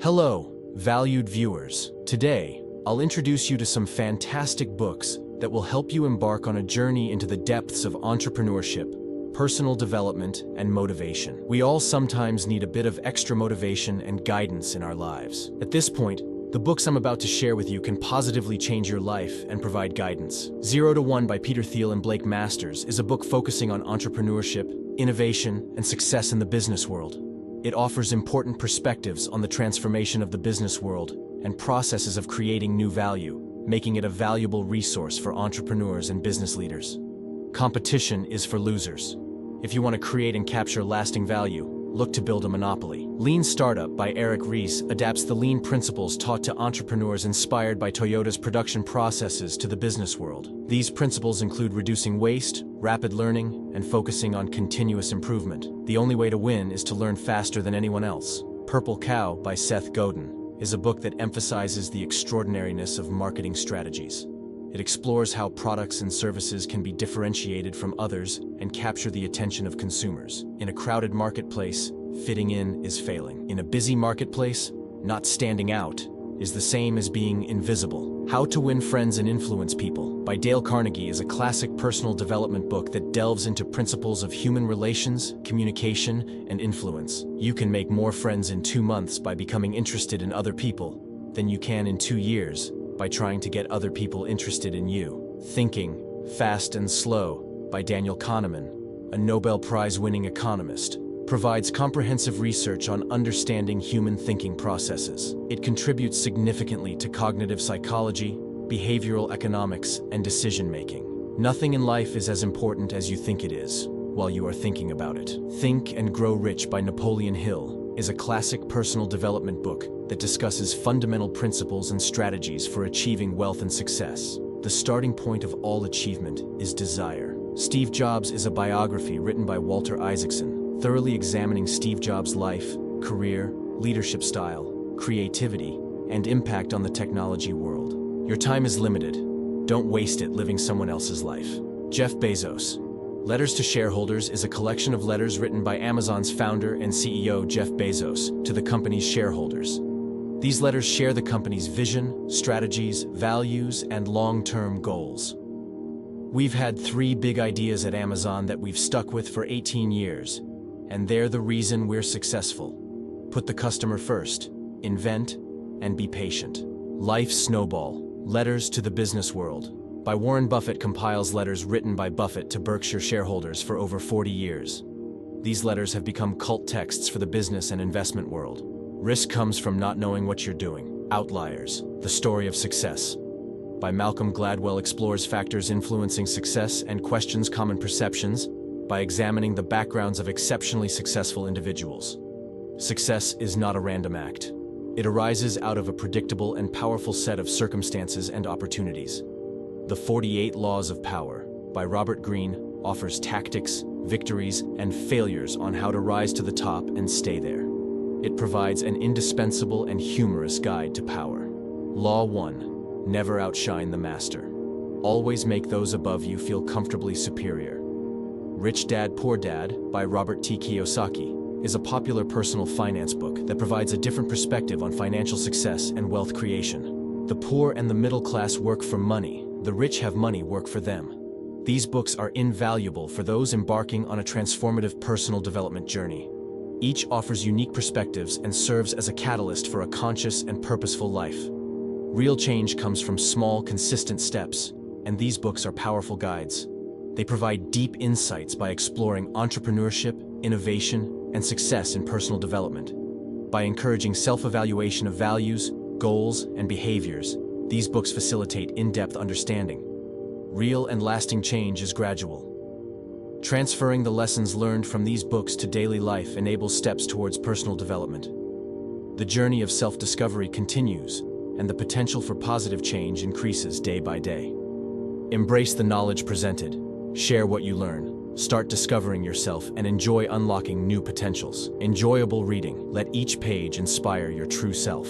Hello, valued viewers. Today, I'll introduce you to some fantastic books that will help you embark on a journey into the depths of entrepreneurship, personal development, and motivation. We all sometimes need a bit of extra motivation and guidance in our lives. At this point, the books I'm about to share with you can positively change your life and provide guidance. 0 to 1 by Peter Thiel and Blake Masters is a book focusing on entrepreneurship, innovation, and success in the business world. It offers important perspectives on the transformation of the business world and processes of creating new value, making it a valuable resource for entrepreneurs and business leaders. Competition is for losers. If you want to create and capture lasting value, look to build a monopoly. Lean Startup by Eric Ries adapts the lean principles taught to entrepreneurs inspired by Toyota's production processes to the business world. These principles include reducing waste, rapid learning, and focusing on continuous improvement. The only way to win is to learn faster than anyone else. Purple Cow by Seth Godin is a book that emphasizes the extraordinariness of marketing strategies. It explores how products and services can be differentiated from others and capture the attention of consumers. In a crowded marketplace, fitting in is failing. In a busy marketplace, not standing out is the same as being invisible. How to Win Friends and Influence People by Dale Carnegie is a classic personal development book that delves into principles of human relations, communication, and influence. You can make more friends in 2 months by becoming interested in other people than you can in 2 years by trying to get other people interested in you. Thinking, Fast and Slow by Daniel Kahneman, a Nobel Prize-winning economist, provides comprehensive research on understanding human thinking processes. It contributes significantly to cognitive psychology, behavioral economics, and decision-making. Nothing in life is as important as you think it is while you are thinking about it. Think and Grow Rich by Napoleon Hill is a classic personal development book that discusses fundamental principles and strategies for achieving wealth and success. The starting point of all achievement is desire. Steve Jobs is a biography written by Walter Isaacson, thoroughly examining Steve Jobs' life, career, leadership style, creativity, and impact on the technology world. Your time is limited. Don't waste it living someone else's life. Jeff Bezos. Letters to Shareholders is a collection of letters written by Amazon's founder and CEO Jeff Bezos to the company's shareholders. These letters share the company's vision, strategies, values, and long-term goals. We've had 3 big ideas at Amazon that we've stuck with for 18 years, and they're the reason we're successful. Put the customer first, invent, and be patient. Life Snowball, Letters to the Business World by Warren Buffett compiles letters written by Buffett to Berkshire shareholders for over 40 years. These letters have become cult texts for the business and investment world. Risk comes from not knowing what you're doing. Outliers, The Story of Success by Malcolm Gladwell explores factors influencing success and questions common perceptions by examining the backgrounds of exceptionally successful individuals. Success is not a random act. It arises out of a predictable and powerful set of circumstances and opportunities. The 48 Laws of Power by Robert Greene offers tactics, victories, and failures on how to rise to the top and stay there. It provides an indispensable and humorous guide to power. Law 1. Never outshine the master. Always make those above you feel comfortably superior. Rich Dad, Poor Dad by Robert T. Kiyosaki is a popular personal finance book that provides a different perspective on financial success and wealth creation. The poor and the middle class work for money. The rich have money work for them. These books are invaluable for those embarking on a transformative personal development journey. Each offers unique perspectives and serves as a catalyst for a conscious and purposeful life. Real change comes from small, consistent steps, and these books are powerful guides. They provide deep insights by exploring entrepreneurship, innovation, and success in personal development. By encouraging self-evaluation of values, goals, and behaviors, these books facilitate in-depth understanding. Real and lasting change is gradual. Transferring the lessons learned from these books to daily life enables steps towards personal development. The journey of self-discovery continues, and the potential for positive change increases day by day. Embrace the knowledge presented. Share what you learn. Start discovering yourself and enjoy unlocking new potentials. Enjoyable reading. Let each page inspire your true self.